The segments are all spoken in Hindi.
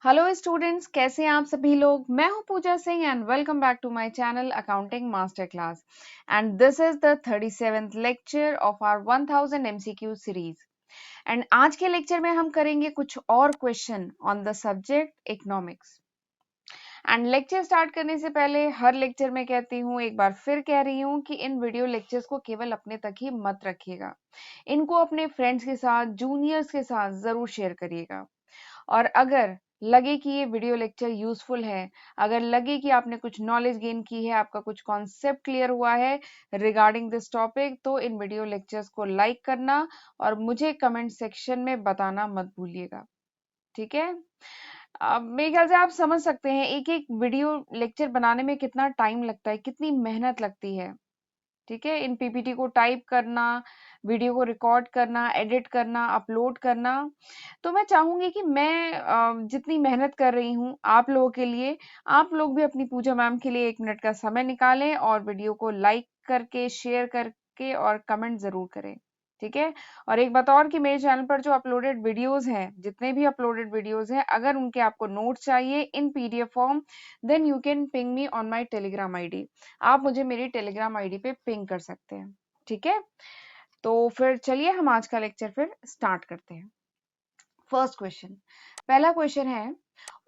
हेलो स्टूडेंट्स, कैसे हैं आप सभी लोग। मैं हूं Pooja Singh and welcome back to my channel accounting master class and this is the 37th lecture of our 1000 MCQ series. And आज के लेक्चर में हम करेंगे कुछ और question on the subject economics. And lecture start करने से पहले हर लेक्चर में कहती हूँ, एक बार फिर कह रही हूँ कि इन वीडियो लेक्चर्स को केवल अपने तक ही मत रखिएगा। इनको अपने फ्रेंड्स के साथ, जूनियर्स के साथ जरूर शेयर करिएगा। और अगर लगे कि ये वीडियो लेक्चर यूजफुल है, अगर लगे कि आपने कुछ नॉलेज गेन की है, आपका कुछ कॉन्सेप्ट क्लियर हुआ है रिगार्डिंग दिस टॉपिक, तो इन वीडियो लेक्चर्स को लाइक करना और मुझे कमेंट सेक्शन में बताना मत भूलिएगा। ठीक है। अब मेरे ख्याल से आप समझ सकते हैं एक एक वीडियो लेक्चर बनाने में कितना टाइम लगता है, कितनी मेहनत लगती है। ठीक है, इन पीपीटी को टाइप करना, वीडियो को रिकॉर्ड करना, एडिट करना, अपलोड करना। तो मैं चाहूंगी कि मैं जितनी मेहनत कर रही हूँ आप लोगों के लिए, आप लोग भी अपनी पूजा मैम के लिए 1 मिनट का समय निकालें और वीडियो को लाइक करके, शेयर करके और कमेंट जरूर करें। ठीक है। और एक बात और कि मेरे चैनल पर जो अपलोडेड वीडियोस हैं, जितने भी अपलोडेड वीडियोस हैं, अगर उनके आपको नोट्स चाहिए in PDF form, then you can ping me on my Telegram ID. आप मुझे मेरी टेलीग्राम आईडी पे पिंग कर सकते हैं। ठीक है। तो फिर चलिए हम आज का लेक्चर फिर स्टार्ट करते हैं। फर्स्ट क्वेश्चन, पहला क्वेश्चन है,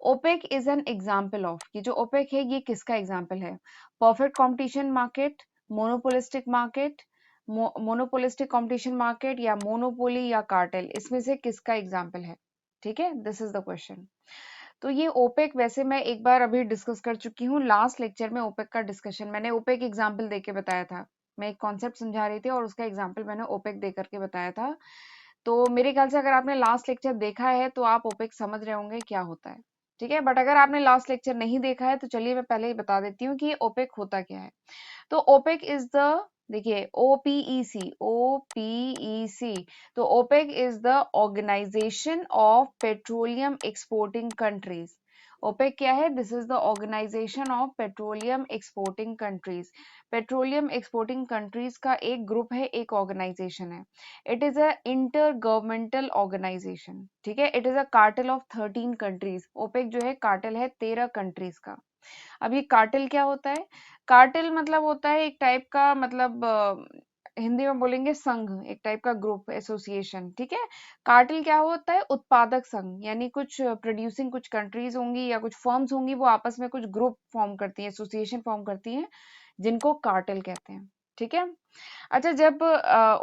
OPEC is an example of. ये जो ओपेक है ये किसका एग्जाम्पल है? Perfect competition market, monopolistic market, monopolistic competition market, या मोनोपोली या कार्टेल, इसमें से किसका एग्जाम्पल है? ठीक है, दिस इज द क्वेश्चन। तो ये ओपेक वैसे मैं एक बार अभी डिस्कस कर चुकी हूँ। लास्ट लेक्चर में ओपेक का डिस्कशन मैंने ओपेक एग्जाम्पल देके बताया था। मैं एक कॉन्सेप्ट समझा रही थी और उसका एग्जाम्पल मैंने ओपेक दे करके बताया था। तो मेरे ख्याल से अगर आपने लास्ट लेक्चर देखा है तो आप ओपेक समझ रहे होंगे क्या होता है। ठीक है, बट अगर आपने लास्ट लेक्चर नहीं देखा है तो चलिए मैं पहले ही बता देती हूँ कि ये ओपेक होता क्या है। तो ओपेक इज द, देखिए, ओपीईसी, ओपीईसी, तो OPEC is the organisation of petroleum exporting countries. OPEC क्या है? This is the organisation of petroleum exporting countries. Petroleum exporting countries का एक ग्रुप है, एक ऑर्गेनाइजेशन है। It is a intergovernmental organisation. ठीक है, it is a cartel of 13 countries. OPEC जो है कार्टेल है 13 कंट्रीज का। अब ये कार्टेल क्या होता है? कार्टेल मतलब होता है एक टाइप का, मतलब हिंदी में बोलेंगे संघ, एक टाइप का ग्रुप, एसोसिएशन। ठीक है। कार्टेल क्या होता है? उत्पादक संघ, यानी कुछ प्रोड्यूसिंग कुछ कंट्रीज होंगी या कुछ फर्म्स होंगी, वो आपस में कुछ ग्रुप फॉर्म करती हैं, एसोसिएशन फॉर्म करती हैं, जिनको कार्टेल कहते हैं। ठीक है। अच्छा, जब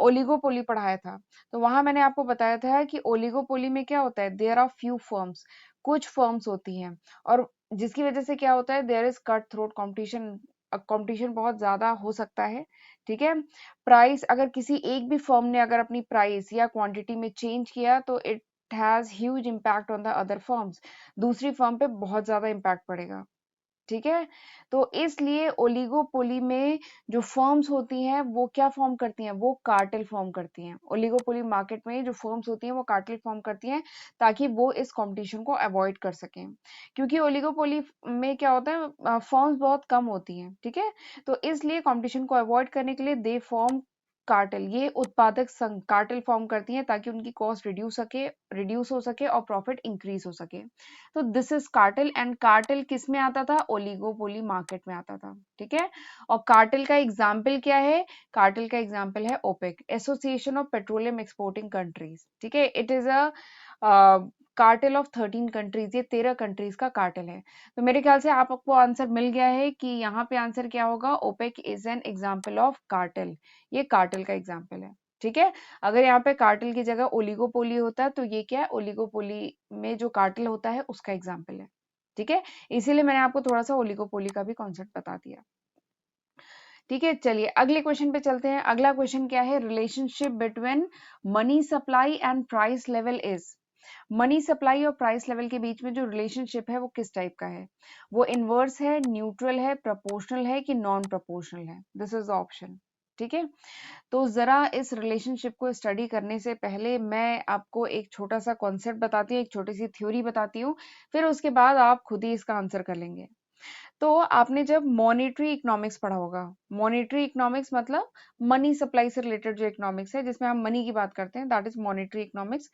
ओलिगोपोली पढ़ाया था तो वहां मैंने आपको बताया था कि ओलिगोपोली में क्या होता है, देयर आर फ्यू फर्म्स, कुछ फर्म्स होती हैं, और जिसकी वजह से क्या होता है, there is cut throat competition, competition बहुत ज्यादा हो सकता है। ठीक है। प्राइस, अगर किसी एक भी फर्म ने अगर अपनी प्राइस या क्वांटिटी में चेंज किया तो it has huge impact on the other firms, दूसरी फर्म पे बहुत ज्यादा इम्पैक्ट पड़ेगा। ठीक है। तो इसलिए ओलिगोपोली में जो फर्म्स होती हैं वो क्या फॉर्म करती हैं, वो कार्टेल फॉर्म करती हैं। ओलिगोपोली मार्केट में जो फर्म्स होती हैं वो कार्टेल फॉर्म करती हैं, ताकि वो इस कंपटीशन को अवॉइड कर सकें। क्योंकि ओलिगोपोली में क्या होता है, फर्म्स बहुत कम होती हैं। ठीक है। तो इसलिए कंपटीशन को अवॉइड करने के लिए दे फॉर्म कार्टेल, ये उत्पादक संघ कार्टेल फॉर्म करती हैं, ताकि उनकी कॉस्ट रिड्यूस हो सके और प्रॉफिट इंक्रीज हो सके। तो this is cartel, and cartel किस में आता था? ओलिगोपोली मार्केट में आता था। ठीक है। और कार्टेल का एग्जाम्पल क्या है? कार्टेल का एग्जाम्पल है OPEC, association of petroleum exporting countries. ठीक है। It is a cartel of 13 countries, ये 13 कंट्रीज का कार्टेल है। तो मेरे ख्याल से आपको आंसर मिल गया है कि यहाँ पे आंसर क्या होगा, OPEC is an example of cartel, ये कार्टेल का एग्जाम्पल है। ठीक है। अगर यहाँ पे कार्टेल की जगह ओलिगोपोली होता तो ये क्या है, ओलिगोपोली में जो कार्टेल होता है उसका एग्जाम्पल है। ठीक है। इसीलिए मैंने आपको थोड़ा सा ओलिगोपोली का भी कॉन्सेप्ट बता दिया। ठीक है, चलिए अगले क्वेश्चन पे चलते हैं। अगला क्वेश्चन क्या है, relationship between money supply and price level is. Money supply और प्राइस लेवल के बीच में जो रिलेशनशिप है वो किस टाइप का है? वो इनवर्स है, न्यूट्रल है, प्रोपोर्शनल है, कि नॉन प्रोपोर्शनल है? This is option. ठीक है। तो जरा इस रिलेशनशिप को स्टडी करने से पहले मैं आपको एक छोटा सा कॉन्सेप्ट बताती हूँ, एक छोटी सी थ्योरी बताती हूँ, फिर उसके बाद आप खुद ही इसका आंसर कर लेंगे। तो आपने जब मॉनेटरी इकोनॉमिक्स पढ़ा होगा, मॉनेटरी इकोनॉमिक्स मतलब मनी सप्लाई से रिलेटेड जो इकोनॉमिक्स है, जिसमें हम मनी की बात करते हैं, दैट इज मॉनेटरी इकोनॉमिक्स।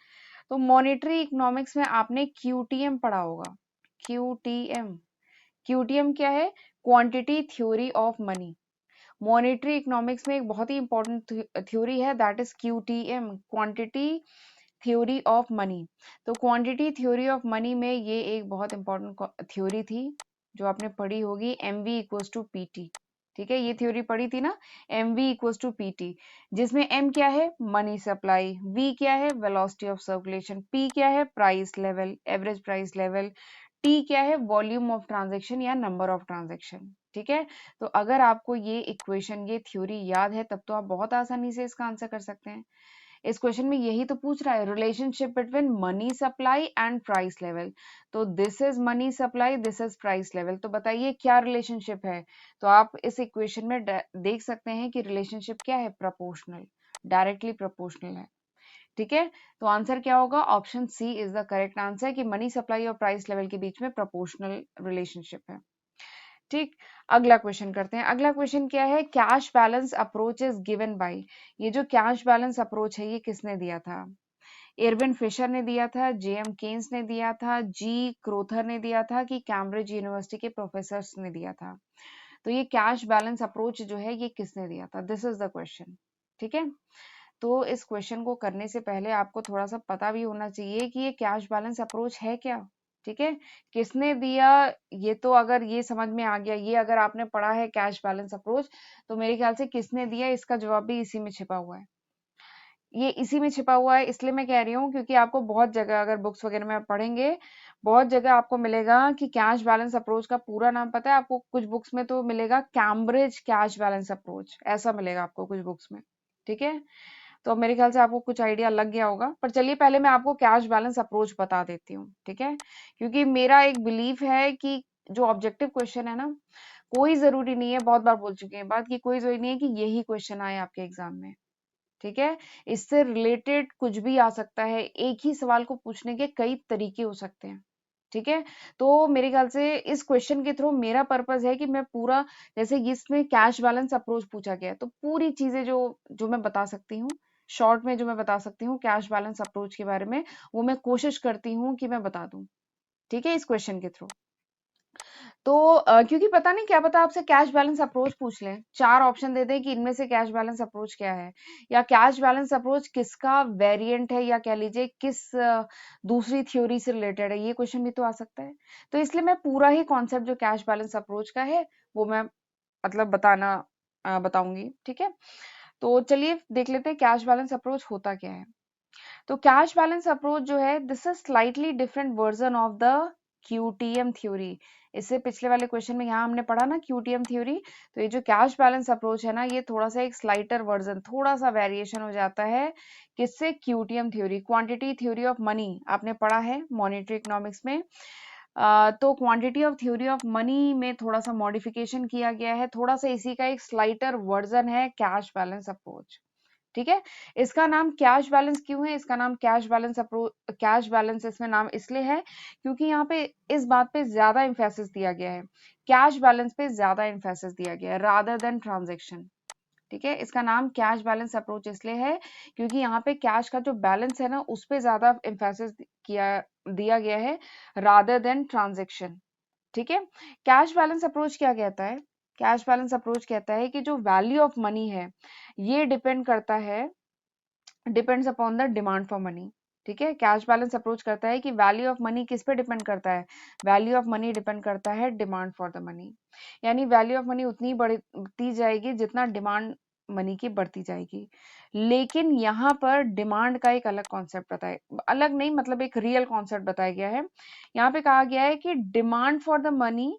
तो मॉनेटरी इकोनॉमिक्स में आपने क्यूटीएम पढ़ा होगा। QTM, QTM क्या है? Quantity theory of money. Monetary economics में एक बहुत ही इंपॉर्टेंट थ्योरी है, that is QTM, quantity theory of money. तो क्वांटिटी थ्योरी ऑफ मनी में ये एक बहुत इंपॉर्टेंट थ्योरी थी जो आपने पढ़ी होगी, MV इक्वल्स टू PT। ठीक है, ये थ्योरी पढ़ी थी ना, MV इक्वल्स टू PT, जिसमें M क्या है? मनी सप्लाई, V क्या है? वेलोसिटी ऑफ सर्कुलेशन, P क्या है? Price level, average price level, T क्या है? वॉल्यूम ऑफ ट्रांजेक्शन या नंबर ऑफ ट्रांजेक्शन। ठीक है, तो अगर आपको ये इक्वेशन, ये थ्योरी याद है, तब तो आप बहुत आसानी से इसका आंसर कर सकते हैं। इस क्वेश्चन में यही तो पूछ रहा है, relationship between money supply and price level. तो this is money supply, this is price level, तो बताइए क्या रिलेशनशिप है? तो आप इस इक्वेशन में देख सकते हैं कि रिलेशनशिप क्या है? प्रोपोर्शनल, डायरेक्टली प्रोपोर्शनल है। ठीक है, तो आंसर क्या होगा? Option C is the correct answer कि मनी सप्लाई और प्राइस लेवल के बीच में प्रोपोर्शनल रिलेशनशिप है। ठीक, अगला क्वेश्चन करते हैं। अगला क्वेश्चन क्या है? Cash balance approach is given by. ये जो कैश बैलेंस अप्रोच है, ये किसने दिया था? एरविन फिशर ने दिया था, JM केन्स ने दिया था, G क्रोथर ने दिया था, कि कैम्ब्रिज यूनिवर्सिटी के प्रोफेसर्स ने दिया था? तो ये कैश बैलेंस अप्रोच जो है, ये किसने दिया था? This is the question. ठीक है, तो इस क्वेश्चन को करने से पहले आपको थोड़ा सा पता भी होना चाहिए कि ये कैश बैलेंस अप्रोच है क्या। ठीक है, किसने दिया? ये तो अगर ये समझ में आ गया, ये अगर आपने पढ़ा है कैश बैलेंस अप्रोच, तो मेरे ख्याल से किसने दिया इसका जवाब भी इसी में छिपा हुआ है। ये इसी में छिपा हुआ है, इसलिए मैं कह रही हूँ क्योंकि आपको बहुत जगह अगर बुक्स वगैरह में आप पढ़ेंगे, बहुत जगह आपको मिलेगा कि कैश बैलेंस अप्रोच का पूरा नाम पता है आपको। कुछ बुक्स में तो मिलेगा कैम्ब्रिज कैश बैलेंस अप्रोच, ऐसा मिलेगा आपको कुछ बुक्स में। ठीक है, तो मेरे ख्याल से आपको कुछ आइडिया लग गया होगा, पर चलिए पहले मैं आपको कैश बैलेंस अप्रोच बता देती हूँ। ठीक है, क्योंकि मेरा एक बिलीफ है कि जो ऑब्जेक्टिव क्वेश्चन है ना, कोई जरूरी नहीं है, बहुत बार बोल चुके हैं बात, कि कोई जरूरी नहीं है कि यही क्वेश्चन आए आपके एग्जाम में। ठीक है, इससे रिलेटेड कुछ भी आ सकता है, एक ही सवाल को पूछने के कई तरीके हो सकते हैं। ठीक है, तो मेरे ख्याल से इस क्वेश्चन के थ्रू मेरा पर्पस है कि मैं पूरा, जैसे इसमें कैश बैलेंस अप्रोच पूछा गया है, तो पूरी चीजें जो जो मैं बता सकती हूँ, शॉर्ट में जो मैं बता सकती हूँ कैश बैलेंस अप्रोच के बारे में, वो मैं कोशिश करती हूँ कि मैं बता दूं। ठीक है, इस क्वेश्चन के थ्रू। तो क्योंकि पता नहीं, क्या पता आपसे कैश बैलेंस अप्रोच पूछ लें, 4 ऑप्शन दे दें कि इनमें से कैश बैलेंस अप्रोच क्या है, या कैश बैलेंस अप्रोच किसका वेरिएंट है, या कह लीजिए किस दूसरी थ्योरी से रिलेटेड है, ये क्वेश्चन भी तो आ सकता है। तो इसलिए मैं पूरा ही कॉन्सेप्ट जो कैश बैलेंस अप्रोच का है, वो मैं मतलब बताऊंगी। ठीक है, तो चलिए देख लेते हैं कैश बैलेंस अप्रोच होता क्या है। तो कैश बैलेंस अप्रोच जो है, this is slightly different version of the QTM theory. इससे पिछले वाले क्वेश्चन में यहाँ हमने पढ़ा ना QTM थ्योरी, तो ये जो कैश बैलेंस अप्रोच है ना, ये थोड़ा सा एक स्लाइटर वर्जन, थोड़ा सा वेरिएशन हो जाता है किससे? QTM theory, quantity theory of money आपने पढ़ा है मॉनेटरी इकोनॉमिक्स में। तो quantity of theory of money में थोड़ा सा मॉडिफिकेशन किया गया है, थोड़ा सा इसी का एक स्लाइटर वर्जन है कैश बैलेंस अप्रोच। ठीक है, इसका नाम कैश बैलेंस क्यों है? इसका नाम cash balance approach, cash balance इसमें नाम इसलिए है क्योंकि यहाँ पे इस बात पे ज्यादा इम्फेसिस दिया गया है, कैश बैलेंस पे ज्यादा इम्फेसिस दिया गया है रादर देन ट्रांजेक्शन। ठीक है, इसका नाम कैश बैलेंस अप्रोच इसलिए है क्योंकि यहाँ पे कैश का जो बैलेंस है ना, उस पे ज्यादा इम्फेसिस दिया गया है रादर देन ट्रांजेक्शन। ठीक है, कैश बैलेंस अप्रोच क्या कहता है? कैश बैलेंस अप्रोच कहता है कि जो वैल्यू ऑफ मनी है, ये डिपेंड करता है, depends upon the demand for money. ठीक है, कैश बैलेंस अप्रोच करता है कि वैल्यू ऑफ मनी किस पे डिपेंड करता है? वैल्यू ऑफ मनी डिपेंड करता है डिमांड फॉर द मनी। यानी वैल्यू ऑफ मनी उतनी बढ़ती जाएगी जितना डिमांड मनी की बढ़ती जाएगी। लेकिन यहाँ पर डिमांड का एक अलग कॉन्सेप्ट बताया, अलग नहीं मतलब एक रियल कॉन्सेप्ट बताया गया है। यहाँ पे कहा गया है कि डिमांड फॉर द मनी,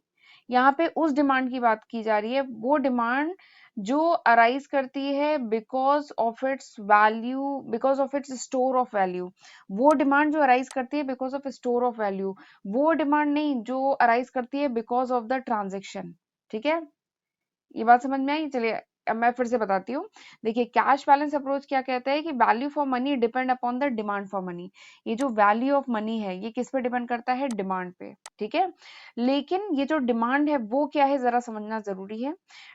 यहाँ पे उस डिमांड की बात की जा रही है, वो डिमांड जो अराइज करती है because of its value, because of its store of value. वो डिमांड जो अराइज करती है because of store of value, वो डिमांड नहीं जो अराइज करती है बिकॉज ऑफ द ट्रांजेक्शन। ठीक है, ये बात समझ में आई? चलिए अब मैं फिर से बताती हूँ। देखिए कैश बैलेंस अप्रोच क्या कहता है कि value for money depend upon the demand for money. ये जो वैल्यू ऑफ मनी है, ये किस पे डिपेंड करता है? डिमांड पे। ठीक है, लेकिन ये जो डिमांड है वो क्या है, जरा समझना जरूरी है।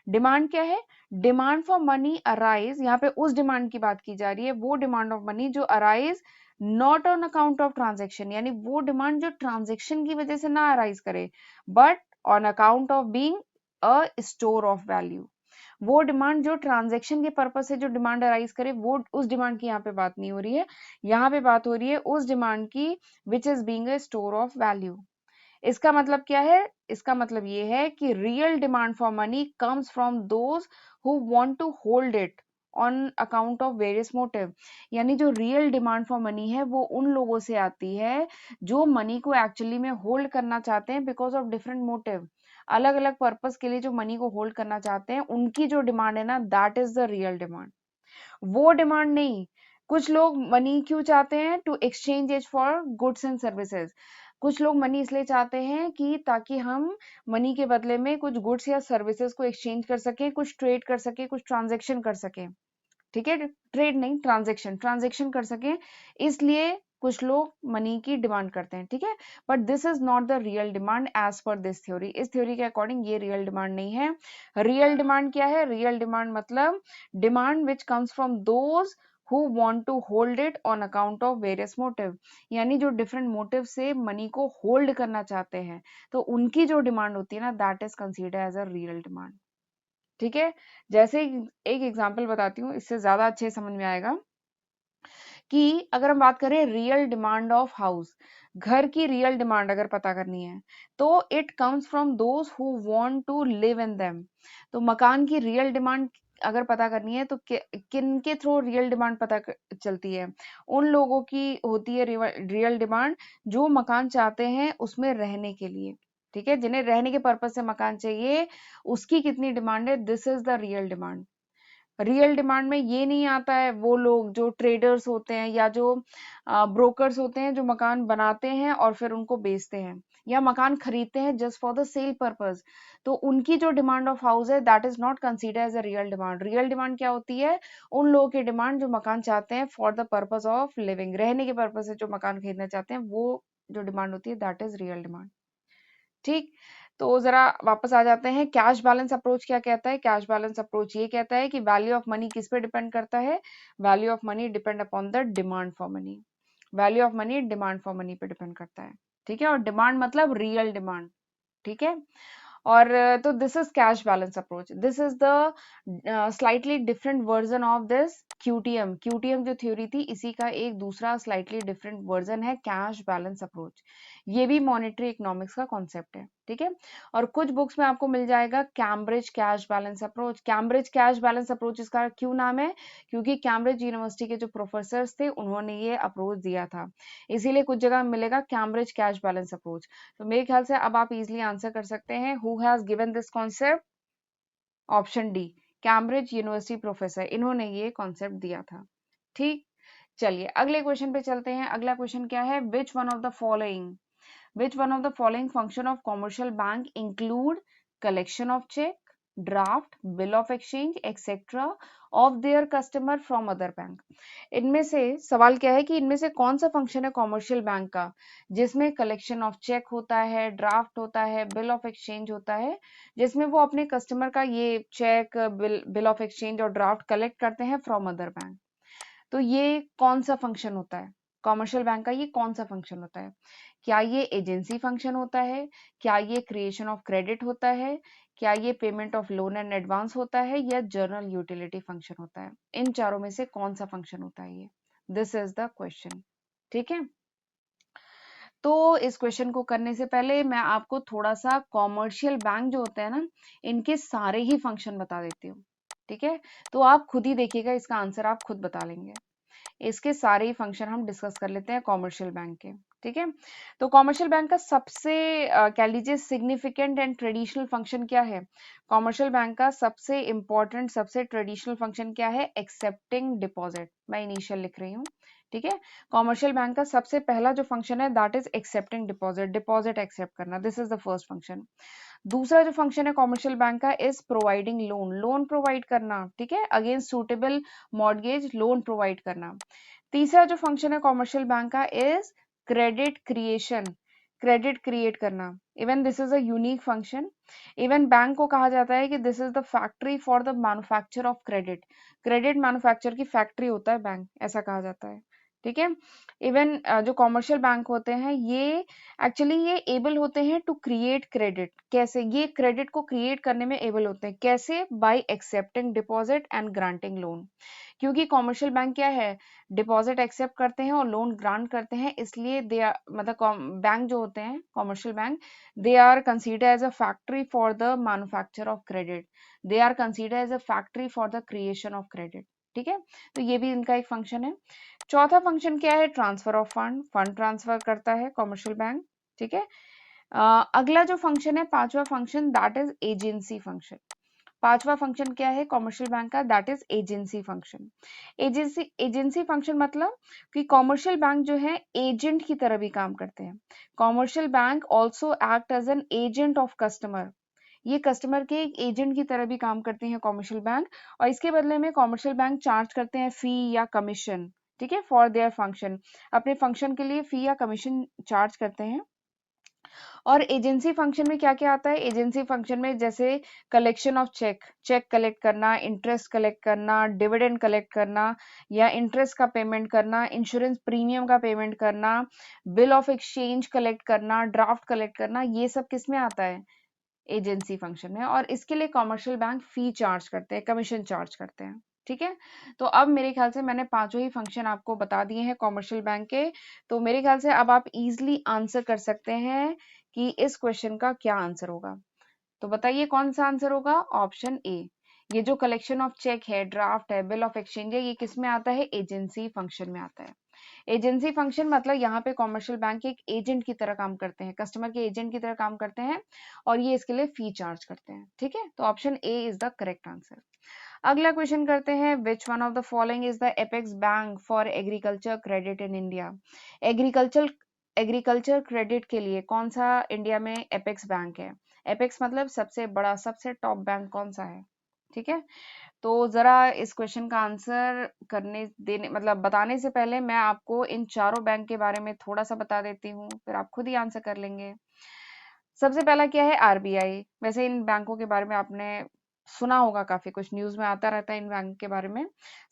डिमांड क्या है? डिमांड फॉर मनी अराइज, यहाँ पे उस डिमांड की बात की जा रही है, वो डिमांड ऑफ मनी जो arise not on account of transaction, यानी वो डिमांड जो ट्रांजेक्शन की वजह से ना अराइज करे, but on account of being a store of value. वो डिमांड जो ट्रांजेक्शन के पर्पज से जो डिमांड अराइज करे, वो उस डिमांड की यहाँ पे बात नहीं हो रही है, यहाँ पे बात हो रही है उस डिमांड की which is being a store of value. इसका मतलब क्या है? इसका मतलब ये है कि real demand for money comes from those who want to hold it on account of various motive. यानी जो रियल डिमांड फॉर मनी है वो उन लोगों से आती है जो मनी को एक्चुअली में होल्ड करना चाहते हैं बिकॉज ऑफ डिफरेंट मोटिव। अलग अलग पर्पस के लिए जो मनी को होल्ड करना चाहते हैं, उनकी जो डिमांड है ना, that is the real demand, वो डिमांड नहीं। कुछ लोग मनी क्यों चाहते हैं? To exchange it for goods and services. कुछ लोग मनी इसलिए चाहते हैं कि ताकि हम मनी के बदले में कुछ गुड्स या सर्विसेज को एक्सचेंज कर सकें, कुछ ट्रेड कर सकें, कुछ ट्रांजेक्शन कर सकें। ठीक है, ट्रेड नहीं, ट्रांजेक्शन, ट्रांजेक्शन कर सकें, इसलिए कुछ लोग मनी की डिमांड करते हैं। ठीक है, but this is not the real demand as per this theory. इस थ्योरी के अकॉर्डिंग ये रियल डिमांड नहीं है। रियल डिमांड क्या है? रियल डिमांड मतलब demand which comes from those who want to hold it on account of various motive, यानी जो डिफरेंट मोटिव से मनी को होल्ड करना चाहते हैं, तो उनकी जो डिमांड होती है ना, that is considered as a real demand. ठीक है, जैसे एक एग्जांपल बताती हूँ, इससे ज्यादा अच्छे समझ में आएगा कि अगर हम बात करें रियल डिमांड ऑफ हाउस, घर की रियल डिमांड अगर पता करनी है, तो it comes from those who want to live in them. तो मकान की रियल डिमांड अगर पता करनी है तो किन के थ्रू रियल डिमांड चलती है? उन लोगों की होती है रियल डिमांड जो मकान चाहते हैं उसमें रहने के लिए। ठीक है, जिन्हें रहने के पर्पज से मकान चाहिए, उसकी कितनी डिमांड है, this is the real demand. Real demand में ये नहीं आता है वो लोग जो ट्रेडर्स होते हैं या जो ब्रोकर्स होते हैं, जो मकान बनाते हैं और फिर उनको बेचते हैं या मकान खरीदते हैं just for the sale purpose. तो उनकी जो डिमांड ऑफ हाउस है, that is not consider as a real demand. Real demand क्या होती है? उन लोगों की डिमांड जो मकान चाहते हैं for the purpose of living, रहने के पर्पज से जो मकान खरीदना चाहते हैं, वो जो डिमांड होती है, दैट इज रियल डिमांड। ठीक, तो जरा वापस आ जाते हैं। कैश बैलेंस अप्रोच क्या कहता है? कैश बैलेंस अप्रोच ये कहता है कि वैल्यू ऑफ मनी किस पे डिपेंड करता है? Value of money depend upon the demand for money. Value of money demand for money पे डिपेंड करता है। ठीक है, और डिमांड मतलब रियल डिमांड। ठीक है, और तो this is cash balance approach. This is the slightly different version of this QTM. QTM जो थ्योरी थी, इसी का एक दूसरा स्लाइटली डिफरेंट वर्जन है कैश बैलेंस अप्रोच। ये भी मॉनेटरी इकोनॉमिक्स का कॉन्सेप्ट है। ठीक है, और कुछ बुक्स में आपको मिल जाएगा Cambridge cash balance approach. Cambridge cash balance approach इसका क्यों नाम है? क्योंकि कैम्ब्रिज यूनिवर्सिटी के जो प्रोफेसर्स थे, उन्होंने ये अप्रोच दिया था, इसीलिए कुछ जगह मिलेगा कैम्ब्रिज कैश बैलेंस अप्रोच। तो मेरे ख्याल से अब आप इजिली आंसर कर सकते हैं, who has given this concept? Option D, Cambridge university professor, इन्होंने ये कॉन्सेप्ट दिया था। ठीक, चलिए अगले क्वेश्चन पे चलते हैं। अगला क्वेश्चन क्या है? Which one of the following, which one of the following function of commercial bank include collection of check, draft, bill of exchange, etc. of their customer from other bank? इनमें से सवाल क्या है कि इनमें से कौन सा फंक्शन है कॉमर्शियल बैंक का जिसमें कलेक्शन ऑफ चेक होता है, ड्राफ्ट होता है, बिल ऑफ एक्सचेंज होता है, जिसमें वो अपने कस्टमर का ये चेक, बिल ऑफ एक्सचेंज और ड्राफ्ट कलेक्ट करते हैं फ्रॉम अदर बैंक। तो ये कौन सा फंक्शन होता है कॉमर्शियल बैंक का? ये कौन सा फंक्शन होता है? क्या ये एजेंसी फंक्शन होता है? क्या ये क्रिएशन ऑफ क्रेडिट होता है? क्या ये payment of loan and advance होता है? या जनरल यूटिलिटी फंक्शन होता है? इन चारों में से कौन सा फंक्शन होता है ये? This is the question. ठीक है, तो इस क्वेश्चन को करने से पहले मैं आपको थोड़ा सा कॉमर्शियल बैंक जो होते हैं ना, इनके सारे ही फंक्शन बता देती हूँ। ठीक है, तो आप खुद ही देखिएगा, इसका आंसर आप खुद बता लेंगे। इसके सारे ही फंक्शन हम डिस्कस कर लेते हैं कॉमर्शियल बैंक के। ठीक है, तो कॉमर्शियल बैंक का सबसे कह लीजिए सिग्निफिकेंट एंड ट्रेडिशनल फंक्शन क्या है? कॉमर्शियल बैंक का सबसे इंपॉर्टेंट, सबसे ट्रेडिशनल फंक्शन क्या है? Accepting deposit. मैं इनिशियल लिख रही हूँ। ठीक है, कॉमर्शियल बैंक का सबसे पहला जो फंक्शन है, that is accepting deposit, deposit accept करना। This is the first function. दूसरा जो फंक्शन है कॉमर्शियल बैंक का is providing loan, loan provide करना। ठीक है, against suitable mortgage, loan provide करना। तीसरा जो फंक्शन है कॉमर्शियल बैंक का is credit creation, credit create करना। Even this is a unique function. Even bank को कहा जाता है कि this is the factory for the manufacture of credit. Credit manufacture की फैक्ट्री होता है बैंक, ऐसा कहा जाता है। ठीक है। इवन जो कॉमर्शियल बैंक होते हैं ये एक्चुअली ये एबल होते हैं टू क्रिएट क्रेडिट। कैसे ये क्रेडिट को क्रिएट करने में एबल होते हैं? कैसे? Bye accepting deposit and granting loan. क्योंकि कॉमर्शियल बैंक क्या है, डिपॉजिट एक्सेप्ट करते हैं और लोन ग्रांट करते हैं, इसलिए दे आर मतलब बैंक जो होते हैं commercial bank, they are consider as a factory for the manufacture of credit, they are consider as a factory for the creation of credit. ठीक है, तो ये भी इनका एक फंक्शन है। चौथा फंक्शन क्या है? Transfer of fund, fund transfer करता है कॉमर्शियल बैंक। ठीक है। अगला जो फंक्शन है, पांचवा function, that is agency function. पांचवा फंक्शन क्या है कॉमर्शियल बैंक का? That is agency function. Agency function मतलब कि कॉमर्शियल बैंक जो है एजेंट की तरह भी काम करते हैं। Commercial bank also act as an agent of customer. ये कस्टमर के एक एजेंट की तरह भी काम करते हैं कॉमर्शियल बैंक, और इसके बदले में कॉमर्शियल बैंक चार्ज करते हैं फी या कमीशन। ठीक है, फॉर देयर फंक्शन, अपने फंक्शन के लिए फी या कमीशन चार्ज करते हैं। और एजेंसी फंक्शन में क्या क्या आता है? एजेंसी फंक्शन में जैसे collection of check, check collect करना, इंटरेस्ट कलेक्ट करना, डिविडेंड कलेक्ट करना या इंटरेस्ट का पेमेंट करना, इंश्योरेंस प्रीमियम का पेमेंट करना, बिल ऑफ एक्सचेंज कलेक्ट करना, ड्राफ्ट कलेक्ट करना, ये सब किस में आता है? एजेंसी फंक्शन में। और इसके लिए कॉमर्शियल बैंक फी चार्ज करते हैं, कमीशन चार्ज करते हैं। ठीक है, तो अब मेरे ख्याल से मैंने पांचों ही फंक्शन आपको बता दिए हैं कॉमर्शियल बैंक के। तो मेरे ख्याल से अब आप इजीली आंसर कर सकते हैं कि इस क्वेश्चन का क्या आंसर होगा। तो बताइए कौन सा आंसर होगा? Option A. ये जो कलेक्शन ऑफ चेक है, ड्राफ्ट है, बिल ऑफ एक्सचेंज है, ये किस में आता है? एजेंसी फंक्शन में आता है। एजेंसी फंक्शन मतलब यहाँ पे कॉमर्शियल बैंक एक एजेंट की तरह काम करते हैं, कस्टमर के एजेंट की तरह काम करते हैं, और ये इसके लिए फी चार्ज करते हैं। ठीक है, तो option A is the correct answer. अगला क्वेश्चन करते हैं, which one of the following is the apex bank for agriculture credit in India? Agriculture agriculture credit के लिए कौन सा इंडिया में एपेक्स बैंक है? एपेक्स मतलब सबसे बड़ा, सबसे टॉप बैंक कौन सा है? ठीक है, तो जरा इस क्वेश्चन का आंसर करने देने मतलब बताने से पहले मैं आपको इन चारों बैंक के बारे में थोड़ा सा बता देती हूँ, फिर आप खुद ही आंसर कर लेंगे। सबसे पहला क्या है? आरबीआई। वैसे इन बैंकों के बारे में आपने सुना होगा, काफी कुछ न्यूज में आता रहता है इन बैंक के बारे में।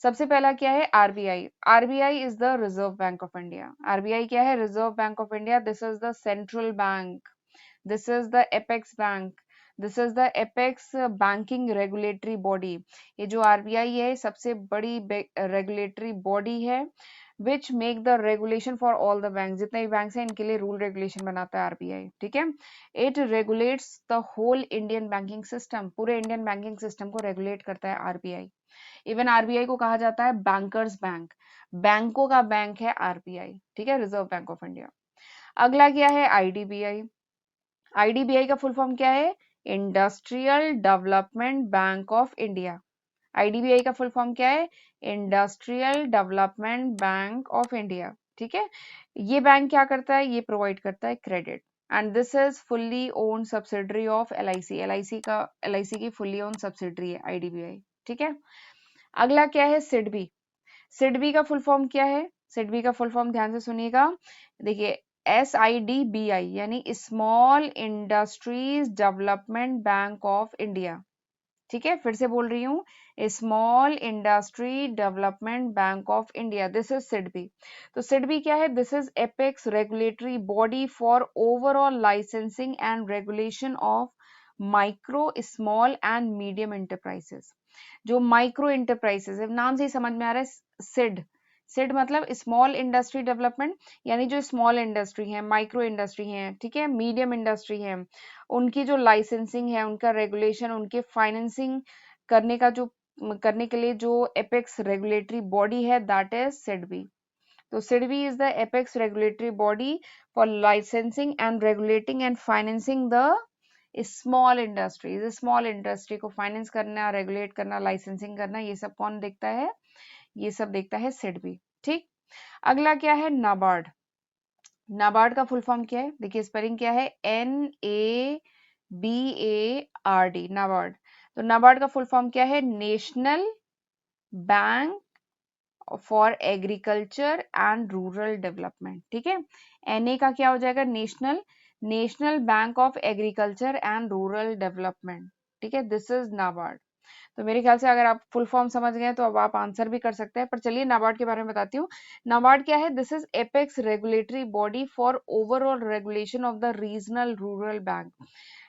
सबसे पहला क्या है? RBI. RBI is the reserve bank of India. RBI क्या है? Reserve bank of India. This is the central bank, this is the apex bank, this is the apex banking regulatory body. ये जो आरबीआई है सबसे बड़ी रेगुलेटरी बॉडी है, which make the regulation for all the bank. जितने भी बैंक हैं इनके लिए रूल रेगुलेशन बनाता है आरबीआई। ठीक है, it regulates the whole Indian banking system. पूरे इंडियन बैंकिंग सिस्टम को रेगुलेट करता है आरबीआई। इवन आरबीआई को कहा जाता है बैंकर्स बैंक, बैंकों का बैंक है आरबीआई। ठीक है, रिजर्व बैंक ऑफ इंडिया। अगला क्या है? आईडीबीआई। आईडीबीआई का फुल फॉर्म क्या है? Industrial development bank of India. IDBI का फुल फॉर्म क्या है? Industrial development bank of India. ठीक है, ये बैंक क्या करता है? ये प्रोवाइड करता है credit, and this is fully owned subsidiary of LIC. LIC की फुल्ली ओन्ड सब्सिडरी है आईडीबीआई। ठीक है, अगला क्या है? सिडबी। सिडबी का फुल फॉर्म क्या है? सिडबी का फुल फॉर्म ध्यान से सुनिएगा, देखिए, SIDBI यानी small industries development bank of India. ठीक है, फिर से बोल रही हूँ, small industry development bank of India, this is SIDBI. तो सिडबी क्या है? This is apex regulatory body for overall licensing and regulation of micro, small and medium enterprises. जो माइक्रो इंटरप्राइजेस है, नाम से ही समझ में आ रहा है, सिड। सिड मतलब स्मॉल इंडस्ट्री डेवलपमेंट, यानी जो स्मॉल इंडस्ट्री है, माइक्रो इंडस्ट्री है, ठीक है, मीडियम इंडस्ट्री है, उनकी जो लाइसेंसिंग है, उनका रेगुलेशन, उनके फाइनेंसिंग करने का जो करने के लिए जो एपेक्स रेगुलेटरी बॉडी है, दैट इज सिडबी। तो SIDBI is the apex regulatory body for licensing and regulating and financing the small industries. Small industry को फाइनेंस करना, रेगुलेट करना, लाइसेंसिंग करना, ये सब कौन देखता है? ये सब देखता है सिडबी। ठीक, अगला क्या है? नाबार्ड। नाबार्ड का फुल फॉर्म क्या है? देखिए स्पेलिंग क्या है, NABARD, नाबार्ड। तो नाबार्ड का फुल फॉर्म क्या है? National bank for agriculture and rural development. ठीक है, NA का क्या हो जाएगा? National, national bank of agriculture and rural development. ठीक है, दिस इज नाबार्ड। तो मेरे ख्याल से अगर आप फुल फॉर्म समझ गए तो अब आप आंसर भी कर सकते हैं। पर चलिए नाबार्ड के बारे में बताती हूँ। नाबार्ड क्या है? This is apex regulatory body for overall regulation of the regional rural bank.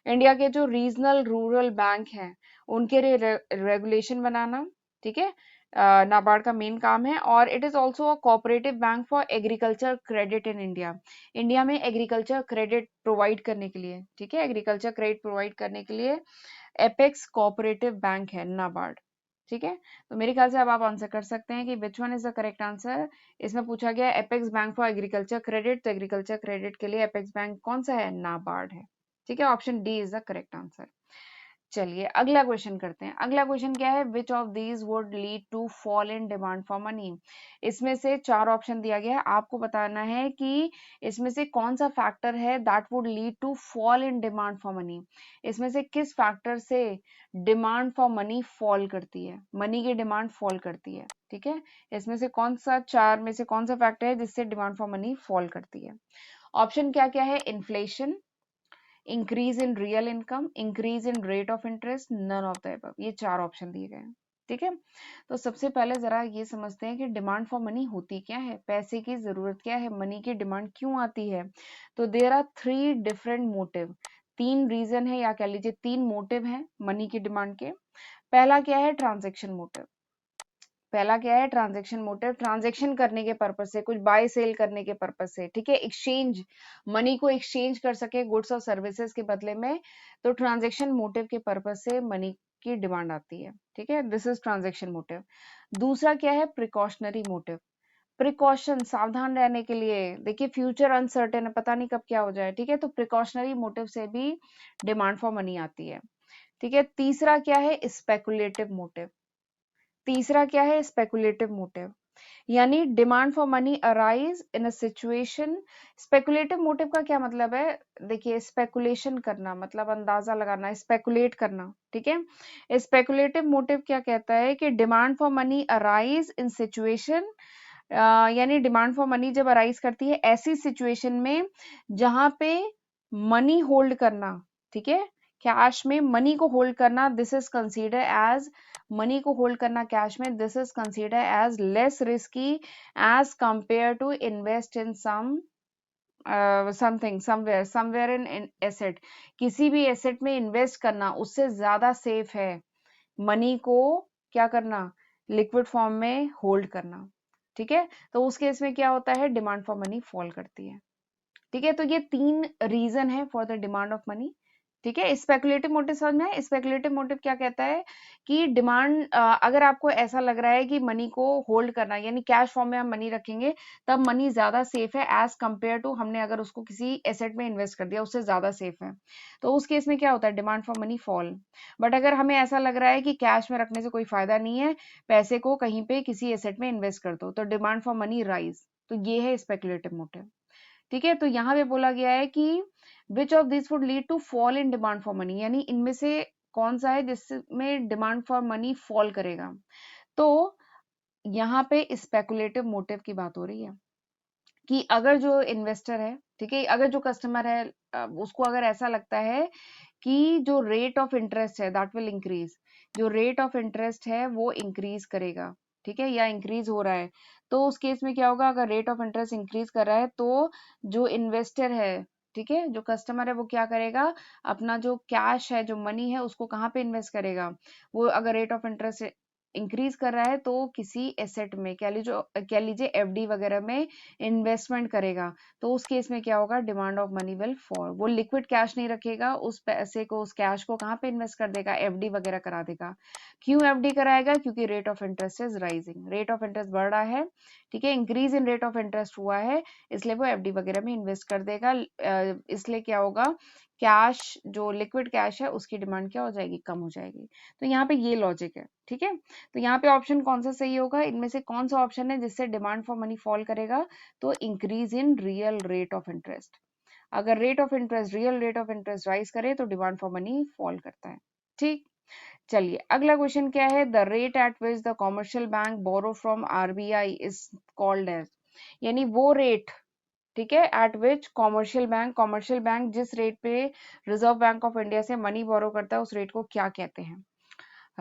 India के जो रीजनल रूरल बैंक हैं उनके लिए रेगुलेशन बनाना, ठीक है, नाबार्ड का मेन काम है। और it is also a cooperative bank for agriculture credit in India. India में एग्रीकल्चर क्रेडिट प्रोवाइड करने के लिए, ठीक है, एग्रीकल्चर क्रेडिट प्रोवाइड करने के लिए एपेक्स कोऑपरेटिव बैंक है नाबार्ड, ठीक है। तो मेरे ख्याल से अब आप आंसर कर सकते हैं कि which one is the correct answer. इसमें पूछा गया apex bank for agriculture credit, तो एग्रीकल्चर क्रेडिट के लिए एपेक्स बैंक कौन सा है? नाबार्ड है, ठीक है। Option D is the correct answer. चलिए अगला क्वेश्चन करते हैं। अगला क्वेश्चन क्या है? Which of these would lead to fall in demand for money. इसमें से 4 ऑप्शन दिया गया है, आपको बताना है कि इसमें से कौन सा फैक्टर है that would lead to fall in demand for money. इसमें से किस फैक्टर से डिमांड फॉर मनी फॉल करती है, मनी की डिमांड फॉल करती है, ठीक है। इसमें से कौन सा 4 में से कौन सा फैक्टर है जिससे डिमांड फॉर मनी फॉल करती है? ऑप्शन क्या क्या है? Inflation, increase in real income, increase in rate of interest, none of the above. ये 4 ऑप्शन दिए गए हैं, ठीक है। तो सबसे पहले जरा ये समझते हैं कि डिमांड फॉर मनी होती क्या है, पैसे की जरूरत क्या है, मनी की डिमांड क्यों आती है। तो there are 3 different motive, 3 reason है या कह लीजिए 3 मोटिव हैं मनी की डिमांड के। पहला क्या है? Transaction motive. पहला क्या है? ट्रांजैक्शन मोटिव, ट्रांजैक्शन करने के पर्पज से, कुछ बाय सेल करने के पर्पज से, ठीक है, एक्सचेंज, मनी को एक्सचेंज कर सके गुड्स और सर्विसेज के बदले में। तो ट्रांजैक्शन मोटिव के पर्पज से मनी की डिमांड आती है, ठीक है, दिस इज ट्रांजैक्शन मोटिव। दूसरा क्या है? प्रिकॉशनरी मोटिव, प्रिकॉशन, सावधान रहने के लिए, देखिए फ्यूचर अनसर्टेन है, पता नहीं कब क्या हो जाए, ठीक है, तो प्रिकॉशनरी मोटिव से भी डिमांड फॉर मनी आती है, ठीक है। तीसरा क्या है? Speculative motive. तीसरा क्या है? स्पेकुलेटिव मोटिव, यानी demand for money arise in a situation. Speculative motive का क्या मतलब है? देखिए स्पेकुलेशन करना मतलब अंदाजा लगाना, स्पेकुलेट करना, ठीक है। स्पेकुलेटिव मोटिव क्या कहता है कि demand for money arise in situation, यानी डिमांड फॉर मनी जब अराइज करती है ऐसी सिचुएशन में जहां पे मनी होल्ड करना, ठीक है, कैश में मनी को होल्ड करना, this is consider as, money को होल्ड करना कैश में, this is consider as less risky as compare to invest in something somewhere, somewhere in asset. किसी भी एसेट में इन्वेस्ट करना उससे ज्यादा सेफ है मनी को क्या करना, लिक्विड फॉर्म में होल्ड करना, ठीक है। तो उस केस में क्या होता है? डिमांड फॉर मनी फॉल करती है, ठीक है। तो ये 3 रीजन है for the demand of money, ठीक है। स्पेकुलेटिव मोटिव समझ में है? स्पेकुलेटिव मोटिव क्या कहता है कि डिमांड, अगर आपको ऐसा लग रहा है कि मनी को होल्ड करना यानी कैश फॉर्म में हम मनी रखेंगे तब मनी ज्यादा सेफ है एज कंपेयर टू हमने अगर उसको किसी एसेट में इन्वेस्ट कर दिया उससे ज्यादा सेफ है, तो उस केस में क्या होता है? Demand for money fall. But अगर हमें ऐसा लग रहा है कि कैश में रखने से कोई फायदा नहीं है, पैसे को कहीं पे किसी एसेट में इन्वेस्ट कर दो, तो डिमांड फॉर मनी राइज। तो ये है स्पेकुलेटिव मोटिव, ठीक है। तो यहाँ पे बोला गया है कि which of this would lead to fall in demand for money, यानी इनमें से कौन सा है जिसमें डिमांड फॉर मनी फॉल करेगा। तो यहाँ पे स्पेकुलेटिव मोटिव की बात हो रही है कि अगर जो इन्वेस्टर है, ठीक है, अगर जो कस्टमर है, उसको अगर ऐसा लगता है कि जो रेट ऑफ इंटरेस्ट है दैट विल इंक्रीज, जो रेट ऑफ इंटरेस्ट है वो इंक्रीज करेगा, ठीक है, या इंक्रीज हो रहा है, तो उस केस में क्या होगा? अगर रेट ऑफ इंटरेस्ट इंक्रीज कर रहा है तो जो इन्वेस्टर है, ठीक है, जो कस्टमर है वो क्या करेगा? अपना जो कैश है, जो मनी है, उसको कहाँ पे इन्वेस्ट करेगा? वो अगर रेट ऑफ इंटरेस्ट इंक्रीज कर रहा है तो किसी एसेट में, कह लीजिए एफडी वगैरह में इन्वेस्टमेंट करेगा, तो उस केस में क्या होगा? Demand of money will fall. वो लिक्विड कैश नहीं रखेगा, उस पैसे को, उस कैश को कहाँ पे इन्वेस्ट कर देगा? एफडी वगैरह करा देगा। क्यों एफडी कराएगा? क्योंकि rate of interest is rising, rate of interest बढ़ रहा है, ठीक है, increase in rate of interest हुआ है, इसलिए वो एफडी वगैरह में इन्वेस्ट कर देगा। इसलिए क्या होगा? कैश, जो लिक्विड कैश है उसकी डिमांड क्या हो जाएगी? कम हो जाएगी। तो यहाँ पे ये लॉजिक है, ठीक है। तो यहाँ पे ऑप्शन कौन सा सही होगा? इनमें से कौन सा ऑप्शन है जिससे डिमांड फॉर मनी फॉल करेगा? तो increase in real rate of interest. अगर rate of interest, real rate of interest rise करे तो डिमांड फॉर मनी फॉल करता है, ठीक। चलिए अगला क्वेश्चन क्या है? The rate at which the commercial bank borrow from RBI is called as, यानी वो रेट, ठीक है, एट विच कॉमर्शियल बैंक जिस रेट पे रिजर्व बैंक ऑफ इंडिया से मनी बोरो करता है उस रेट को क्या कहते हैं?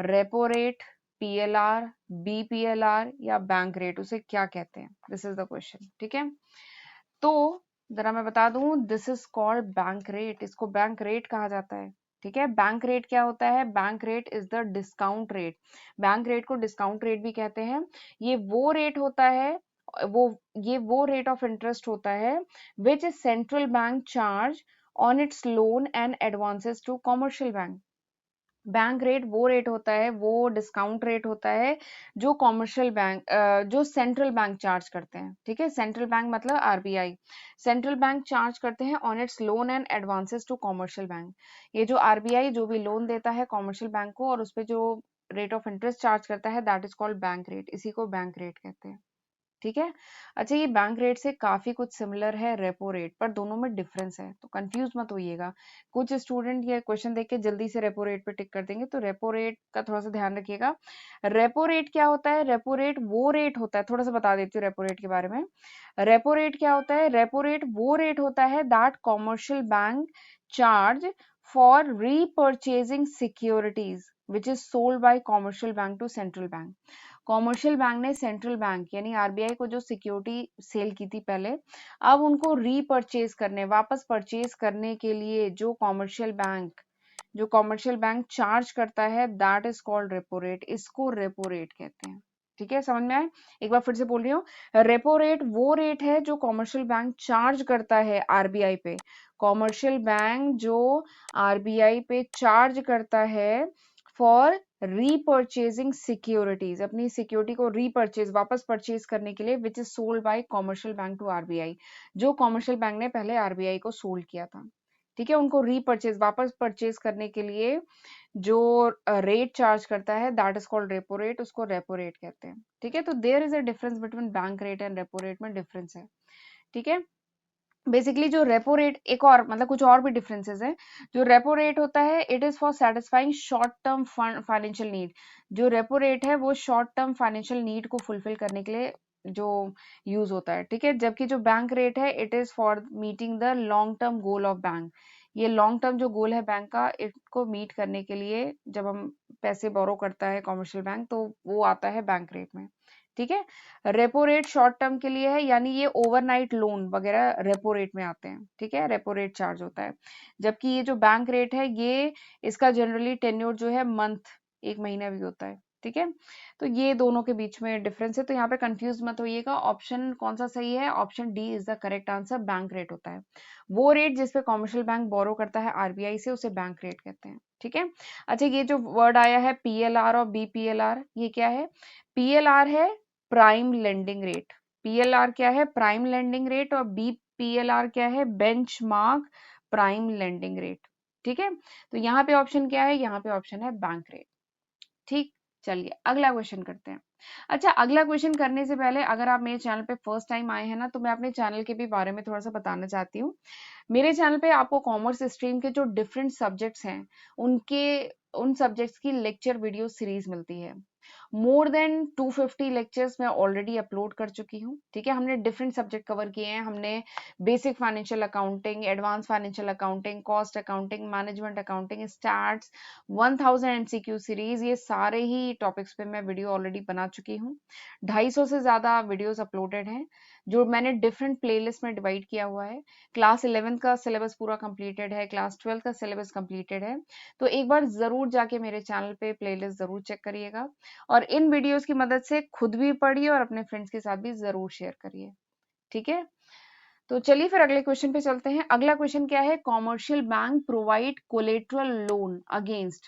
रेपो रेट, पीएलआर, बीपीएलआर या बैंक रेट, उसे क्या कहते हैं? This is the question. ठीक है, तो जरा मैं बता दूं, this is called bank rate, इसको बैंक रेट कहा जाता है। ठीक है, बैंक रेट क्या होता है? Bank rate is the discount rate. Bank rate को डिस्काउंट रेट भी कहते हैं। ये वो रेट होता है, वो ये वो रेट ऑफ इंटरेस्ट होता है which is central bank charge on its loan and advances to commercial bank. Bank rate वो रेट होता है, वो डिस्काउंट रेट होता है जो कॉमर्शियल बैंक, जो सेंट्रल बैंक चार्ज करते हैं। ठीक है, सेंट्रल बैंक मतलब आरबीआई, सेंट्रल बैंक चार्ज करते हैं on its loan and advances to commercial bank. ये जो आरबीआई जो भी लोन देता है कॉमर्शियल बैंक को और उस पे जो रेट ऑफ इंटरेस्ट चार्ज करता है, that is called bank rate, इसी को बैंक रेट कहते हैं। ठीक है, अच्छा ये बैंक रेट से काफी कुछ सिमिलर है रेपो रेट, पर दोनों में डिफरेंस है, तो कंफ्यूज मत होइएगा। कुछ स्टूडेंट ये क्वेश्चन देख के जल्दी से रेपो रेट पे टिक कर देंगे, तो रेपो रेट का थोड़ा सा ध्यान रखिएगा। रेपो रेट क्या होता है? रेपो रेट वो रेट होता है, थोड़ा सा बता देती हूँ रेपो रेट के बारे में। रेपो रेट क्या होता है? रेपो रेट वो रेट होता है that commercial bank charge for repurchasing securities which is sold by commercial bank to central bank. Commercial bank ने सेंट्रल बैंक यानी आरबीआई को जो सिक्योरिटी सेल की थी पहले, अब उनको रीपर्चेज करने, वापस परचेज करने के लिए जो कॉमर्शियल बैंक चार्ज करता है, that is called repo rate, इसको रेपो रेट कहते हैं। ठीक है, समझ में आए? एक बार फिर से बोल रही हूँ, रेपो रेट वो रेट है जो कॉमर्शियल बैंक चार्ज करता है आरबीआई पे। कॉमर्शियल बैंक जो आरबीआई पे चार्ज करता है फॉर रीपर्चेजिंग सिक्योरिटीज, अपनी सिक्योरिटी को रीपर्चेज, वापस परचेज करने के लिए, which is sold by commercial bank to RBI, जो कॉमर्शियल बैंक ने पहले आरबीआई को सोल्ड किया था। ठीक है, उनको रीपर्चेज, वापस परचेज करने के लिए जो रेट चार्ज करता है, that is called repo rate, उसको रेपो रेट कहते हैं। ठीक है, तो there is a difference between bank rate and repo rate, में डिफरेंस है। ठीक है, बेसिकली जो रेपो रेट, एक और मतलब कुछ और भी डिफरेंसेस है। जो रेपो रेट होता है, it is for satisfying short term financial need. जो रेपो रेट है वो शॉर्ट टर्म फाइनेंशियल नीड को फुलफिल करने के लिए जो यूज होता है। ठीक है, जबकि जो बैंक रेट है, it is for meeting the long term goal of bank. ये लॉन्ग टर्म जो गोल है बैंक का, इसको मीट करने के लिए जब हम पैसे बोरो करता है कॉमर्शियल बैंक, तो वो आता है बैंक रेट में। ठीक है, रेपो रेट शॉर्ट टर्म के लिए है, यानी ये ओवरनाइट लोन वगैरह रेपो रेट में आते हैं। ठीक है, रेपो रेट चार्ज होता है। जबकि ये जो बैंक रेट है, ये इसका जनरली टेन्योर जो है मंथ, एक महीना भी होता है। ठीक है, तो ये दोनों के बीच में डिफरेंस है, तो यहाँ पे कंफ्यूज मत होइएगा। ऑप्शन कौन सा सही है? Option D is the correct answer, bank rate होता है वो रेट जिसपे कॉमर्शियल बैंक बोरो करता है आरबीआई से, उसे बैंक रेट कहते हैं। ठीक है, अच्छा ये जो वर्ड आया है पीएलआर और बीपीएलआर, ये क्या है? पीएलआर है प्राइम लेंडिंग रेट। पीएलआर क्या है? Prime lending rate. और बीपीएलआर क्या है? Benchmark prime lending rate. ठीक है, तो यहाँ पे ऑप्शन क्या है? यहाँ पे ऑप्शन है बैंक रेट। ठीक, चलिए अगला क्वेश्चन करते हैं। अच्छा, अगला क्वेश्चन करने से पहले, अगर आप मेरे चैनल पे फर्स्ट टाइम आए हैं ना, तो मैं अपने चैनल के भी बारे में थोड़ा सा बताना चाहती हूँ। मेरे चैनल पे आपको कॉमर्स स्ट्रीम के जो डिफरेंट सब्जेक्ट्स हैं, उनके उन सब्जेक्ट्स की लेक्चर वीडियो सीरीज मिलती है। मोर देन 250 लेक्चर्स मैं ऑलरेडी अपलोड कर चुकी हूँ। ठीक है, हमने डिफरेंट सब्जेक्ट कवर किए हैं। हमने basic financial accounting, advance financial accounting, cost accounting, management accounting, stats, 1000 MCQ series, ये सारे ही टॉपिक्स पे मैं वीडियो ऑलरेडी बना चुकी हूँ। 250 से ज्यादा वीडियोस अपलोडेड हैं, जो मैंने डिफरेंट प्लेलिस्ट में डिवाइड किया हुआ है। क्लास 11 का सिलेबस पूरा कंप्लीटेड है, क्लास 12 का सिलेबस कंप्लीटेड है। तो एक बार जरूर जाके मेरे चैनल पे प्लेलिस्ट जरूर चेक करिएगा, और इन वीडियोस की मदद से खुद भी पढ़िए और अपने फ्रेंड्स के साथ भी जरूर शेयर करिए। ठीक है, तो चलिए फिर अगले क्वेश्चन पे चलते हैं। अगला क्वेश्चन क्या है? Commercial bank provide collateral loan against.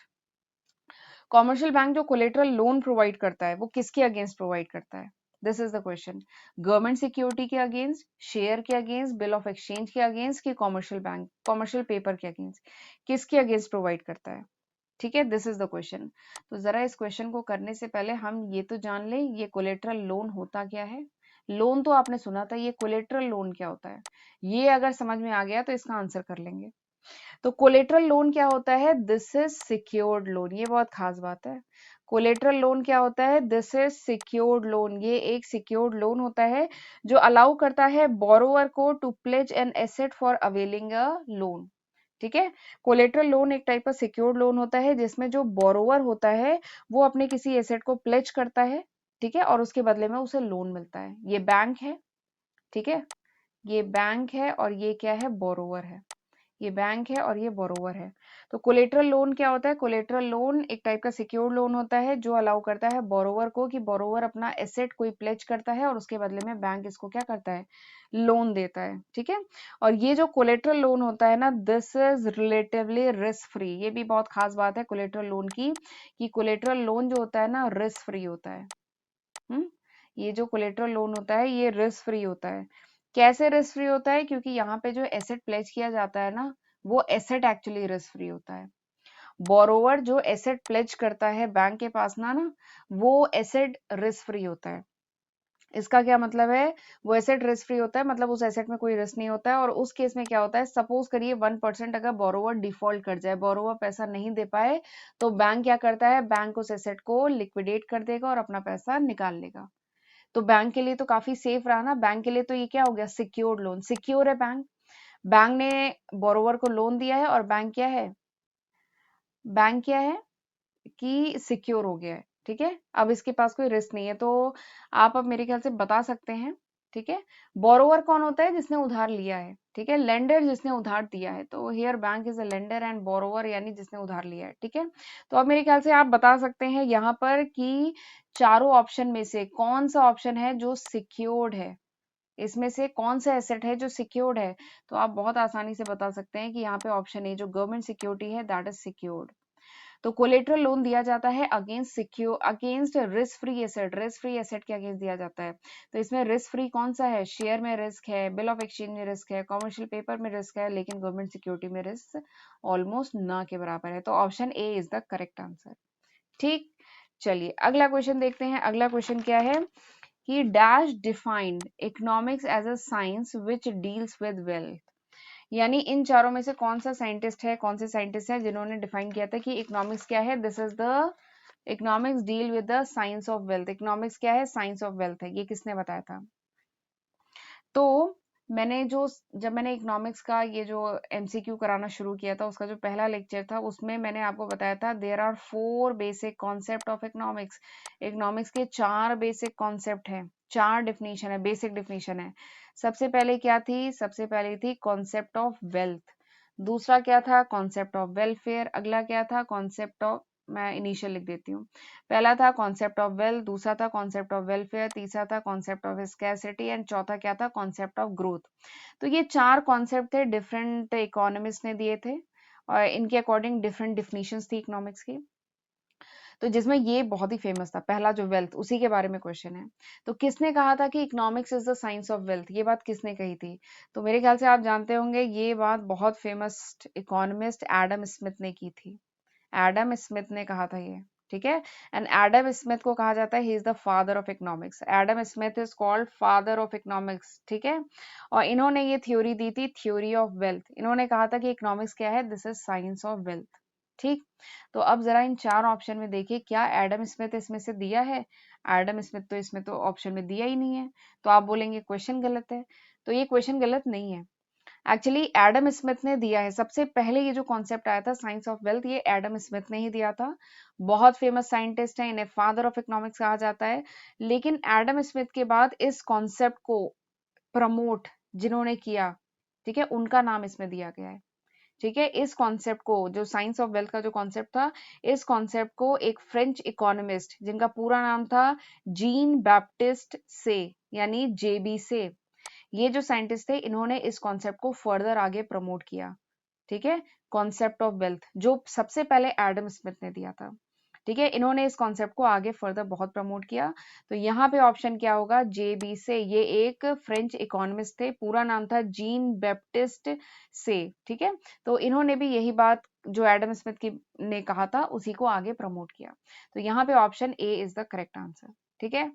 Commercial bank जो कोलेटरल लोन प्रोवाइड करता है, वो किसके अगेंस्ट प्रोवाइड करता है? This is the question. Government security के अगेंस्ट, शेयर के अगेंस्ट, बिल ऑफ एक्सचेंज के अगेंस्ट, कि कॉमर्शियल बैंक कॉमर्शियल पेपर के अगेंस्ट, किसके अगेंस्ट प्रोवाइड करता है? ठीक है, दिस इज द क्वेश्चन। तो जरा इस क्वेश्चन को करने से पहले हम ये तो जान लें, ये कोलेटरल लोन होता क्या है। लोन तो आपने सुना था, ये कोलेटरल लोन क्या होता है, ये अगर समझ में आ गया तो इसका आंसर कर लेंगे। तो कोलेटरल लोन क्या होता है? दिस इज सिक्योर्ड लोन, ये बहुत खास बात है। कोलेटरल लोन क्या होता है? दिस इज सिक्योर्ड लोन, ये एक सिक्योर्ड लोन होता है जो अलाउ करता है बोरोवर को to pledge an asset for availing a loan. ठीक है। कोलेटरल लोन एक टाइप का सिक्योर्ड लोन होता है जिसमें जो बोरोवर होता है वो अपने किसी एसेट को प्लेज करता है, ठीक है, और उसके बदले में उसे लोन मिलता है। ये बैंक है, ठीक है, ये बैंक है और ये क्या है, बोरोवर है। ये बैंक है और ये बोरोवर है। तो कोलेटरल लोन क्या होता है? कोलेटरल लोन एक टाइप का सिक्योर्ड लोन होता है जो अलाउ करता है बोरोवर को कि बोरोवर अपना एसेट कोई प्लेज करता है और उसके बदले में बैंक इसको क्या करता है, लोन देता है, ठीक है। और ये जो कोलेटरल लोन होता है ना, this is relatively risk free. ये भी बहुत खास बात है कोलेटरल लोन की, कि कोलेटरल लोन जो होता है ना रिस्क फ्री होता है। हम्म, ये जो कोलेटरल लोन होता है ये रिस्क फ्री होता है। कैसे रिस्क फ्री होता है? क्योंकि यहाँ पे जो एसेट प्लेज किया जाता है ना, वो एसेट एक्चुअली रिस्क फ्री होता है। बोरोवर जो एसेट प्लेज करता है बैंक के पास ना, वो एसेट रिस्क फ्री होता है। इसका क्या मतलब है? वो एसेट रिस्क फ्री होता है, मतलब उस एसेट में कोई रिस्क नहीं होता है। और उस केस में क्या होता है, सपोज करिए 1% अगर बोरोवर डिफॉल्ट कर जाए, बोरोवर पैसा नहीं दे पाए, तो बैंक क्या करता है, बैंक उस एसेट को लिक्विडेट कर देगा और अपना पैसा निकाल लेगा। तो बैंक के लिए तो काफी सेफ रहा ना, बैंक के लिए तो ये क्या हो गया, सिक्योर्ड लोन। सिक्योर है बैंक, बैंक ने बोरोवर को लोन दिया है और बैंक क्या है, बैंक क्या है कि सिक्योर हो गया है, ठीक है। अब इसके पास कोई रिस्क नहीं है। तो आप अब मेरे ख्याल से बता सकते हैं, ठीक है। बोरोवर कौन होता है? जिसने उधार लिया है, ठीक है। लेंडर जिसने उधार दिया है। तो here bank is a lender and borrower यानी जिसने उधार लिया है, ठीक है। तो अब मेरे ख्याल से आप बता सकते हैं यहाँ पर कि चारों ऑप्शन में से कौन सा ऑप्शन है जो सिक्योर्ड है, इसमें से कौन सा एसेट है जो सिक्योर्ड है। तो आप बहुत आसानी से बता सकते हैं कि यहाँ पे ऑप्शन ए जो गवर्नमेंट सिक्योरिटी है दैट इज सिक्योर्ड। तो कोलेटरल लोन दिया जाता है against risk free asset, risk free asset के अगेंस्ट दिया जाता है। तो इसमें रिस्क फ्री कौन सा है? शेयर में रिस्क है, बिल ऑफ एक्सचेंज में रिस्क है, कमर्शियल पेपर में रिस्क है, लेकिन गवर्नमेंट सिक्योरिटी में रिस्क ऑलमोस्ट ना के बराबर है। तो option A is the correct answer. ठीक, चलिए अगला क्वेश्चन देखते हैं। अगला क्वेश्चन क्या है कि dash defined economics as a science which deals with wealth. यानी इन चारों में से कौन सा साइंटिस्ट है, कौन से साइंटिस्ट है जिन्होंने डिफाइन किया था कि इकोनॉमिक्स क्या है, this is the economics deal with the science of wealth. Economics क्या है, साइंस ऑफ वेल्थ है। ये किसने बताया था? तो मैंने जो जब मैंने इकोनॉमिक्स का ये जो एमसीक्यू कराना शुरू किया था, उसका जो पहला लेक्चर था उसमें मैंने आपको बताया था there are 4 basic concept of economics. Economics के 4 बेसिक कॉन्सेप्ट हैं, 4 डेफिनेशन है, बेसिक डेफिनेशन है। सबसे पहले क्या थी? सबसे पहले थी कॉन्सेप्ट ऑफ वेल्थ। दूसरा क्या था? Concept of welfare. अगला क्या था? कॉन्सेप्ट ऑफ, मैं इनिशियल लिख देती हूँ। पहला था कॉन्सेप्ट ऑफ वेल्थ, दूसरा था कॉन्सेप्ट ऑफ वेलफेयर, तीसरा था कॉन्सेप्ट ऑफ स्कैरसिटी एंड चौथा क्या था? Concept of growth. तो ये 4 कॉन्सेप्ट थे, डिफरेंट इकोनॉमिस्ट ने दिए थे और इनके अकॉर्डिंग डिफरेंट डिफिनेशंस थी इकोनॉमिक्स की। तो जिसमें ये बहुत ही फेमस था पहला जो वेल्थ, उसी के बारे में क्वेश्चन है। तो किसने कहा था कि economics is the science of wealth? ये बात किसने कही थी? तो मेरे ख्याल से आप जानते होंगे, ये बात बहुत फेमस इकोनॉमिस्ट एडम स्मिथ ने की थी। एडम स्मिथ ने कहा था ये, ठीक है। एंड एडम स्मिथ को कहा जाता है he is the father of economics. Adam Smith is called father of economics, ठीक है। और इन्होंने ये थ्योरी दी थी, थ्योरी ऑफ वेल्थ। इन्होंने कहा था कि इकोनॉमिक्स क्या है, this is science of wealth. ठीक, तो अब जरा इन 4 ऑप्शन में देखिए क्या एडम स्मिथ इसमें से दिया है। एडम स्मिथ तो इसमें तो ऑप्शन में दिया ही नहीं है। तो आप बोलेंगे क्वेश्चन गलत है। तो ये क्वेश्चन गलत नहीं है, एक्चुअली एडम स्मिथ ने दिया है। सबसे पहले ये जो कॉन्सेप्ट आया था साइंस ऑफ वेल्थ, ये एडम स्मिथ ने ही दिया था। बहुत फेमस साइंटिस्ट है, इन्हें फादर ऑफ इकोनॉमिक्स कहा जाता है। लेकिन एडम स्मिथ के बाद इस कॉन्सेप्ट को प्रमोट जिन्होंने किया, ठीक है, उनका नाम इसमें दिया गया है। ठीक है, इस कॉन्सेप्ट को, जो साइंस ऑफ वेल्थ का जो कॉन्सेप्ट था, इस कॉन्सेप्ट को एक फ्रेंच इकोनॉमिस्ट जिनका पूरा नाम था जीन बैप्टिस्ट से, यानी जेबी से, ये जो साइंटिस्ट थे इन्होंने इस कॉन्सेप्ट को फर्दर आगे प्रमोट किया। ठीक है, कॉन्सेप्ट ऑफ वेल्थ जो सबसे पहले एडम स्मिथ ने दिया था, ठीक है, इन्होंने इस कॉन्सेप्ट को आगे फर्दर बहुत प्रमोट किया। तो यहाँ पे ऑप्शन क्या होगा? जे बी से। ये एक फ्रेंच इकोनॉमिस्ट थे, पूरा नाम था जीन बैप्टिस्ट से, ठीक है। तो इन्होंने भी यही बात जो एडम स्मिथ की ने कहा था उसी को आगे प्रमोट किया। तो यहाँ पे option A is the correct answer, ठीक है।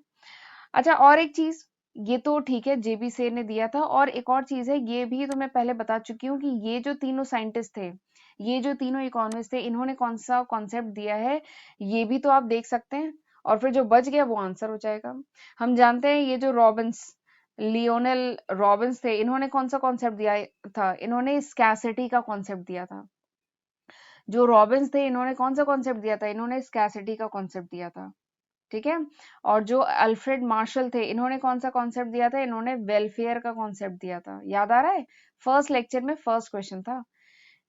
अच्छा, और एक चीज, ये तो ठीक है जेबी सेर ने दिया था, और एक और चीज है, ये भी तो मैं पहले बता चुकी हूँ कि ये जो तीनों साइंटिस्ट थे, ये जो तीनों इकोनॉमिस्ट थे, इन्होंने कौन सा कॉन्सेप्ट दिया है, ये भी तो आप देख सकते हैं। और फिर जो बच गया वो आंसर हो जाएगा। हम जानते हैं ये जो रॉबिन्स लियोनेल रॉबिन्स थे, इन्होंने कौन सा कॉन्सेप्ट दिया था? इन्होंने स्कैसिटी का कॉन्सेप्ट दिया था। जो रॉबिन्स थे, इन्होंने कौन सा कॉन्सेप्ट दिया था? इन्होंने स्कैसिटी का कॉन्सेप्ट दिया था। ठीक है। और जो अल्फ्रेड मार्शल थे, इन्होंने कौन सा कॉन्सेप्ट दिया था? इन्होंने वेलफेयर का कॉन्सेप्ट दिया था। याद आ रहा है? फर्स्ट लेक्चर में फर्स्ट क्वेश्चन था।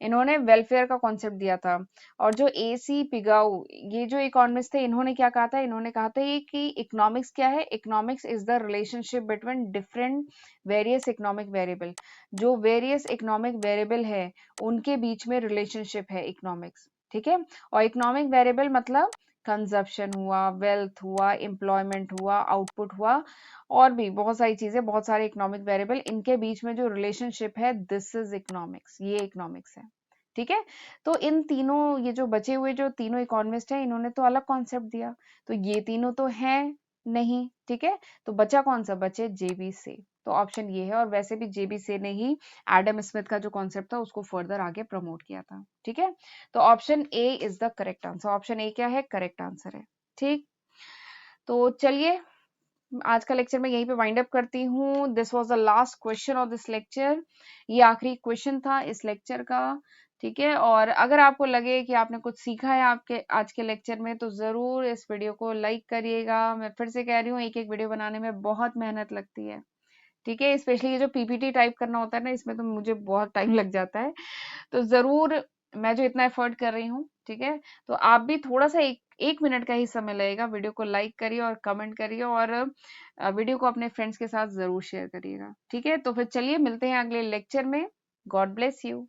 इन्होंने वेलफेयर का कॉन्सेप्ट दिया था। और जो एसी पिगाउ, ये जो इकोनॉमिस्ट थे, इन्होंने क्या कहा था? इन्होंने कहा था ये कि इकोनॉमिक्स क्या है? Economics is the relationship between different various economic variable. जो वेरियस इकोनॉमिक वेरिएबल है, उनके बीच में रिलेशनशिप है इकोनॉमिक्स। ठीक है। और इकोनॉमिक वेरिएबल मतलब कंजप्शन हुआ, वेल्थ हुआ, एम्प्लॉयमेंट हुआ, आउटपुट हुआ, और भी बहुत सारी चीजें, बहुत सारे इकोनॉमिक वेरिएबल, इनके बीच में जो रिलेशनशिप है, दिस इज इकोनॉमिक्स, ये इकोनॉमिक्स है। ठीक है। तो इन तीनों, ये जो बचे हुए जो तीनों इकोनॉमिस्ट हैं, इन्होंने तो अलग कॉन्सेप्ट दिया, तो ये तीनों तो हैं नहीं। ठीक है। तो बचा कौन सा? बचे जेबी से। तो ऑप्शन ये है। और वैसे भी जेबी से ने ही एडम स्मिथ का जो कॉन्सेप्ट था उसको फर्दर आगे प्रमोट किया था। ठीक है। तो option A is the correct answer. Option A क्या है? करेक्ट आंसर है। ठीक। तो चलिए, आज का लेक्चर मैं यहीं पे वाइंड अप करती हूँ। This was the last question of this lecture. ये आखिरी क्वेश्चन था इस लेक्चर का। ठीक है। और अगर आपको लगे कि आपने कुछ सीखा है आपके आज के लेक्चर में, तो जरूर इस वीडियो को लाइक करिएगा। मैं फिर से कह रही हूँ, एक एक वीडियो बनाने में बहुत मेहनत लगती है। ठीक है। स्पेशली ये जो पीपीटी टाइप करना होता है ना, इसमें तो मुझे बहुत टाइम लग जाता है। तो ज़रूर, मैं जो इतना एफर्ट कर रही हूँ, ठीक है, तो आप भी थोड़ा-सा एक 1 मिनट का ही समय लगेगा, वीडियो को लाइक करिए और कमेंट करिए, और वीडियो को अपने फ्रेंड्स के साथ ज़रूर शेयर करिएगा। ठीक है? तो फिर चलिए मिलते हैं अगले लेक्चर में। God bless you.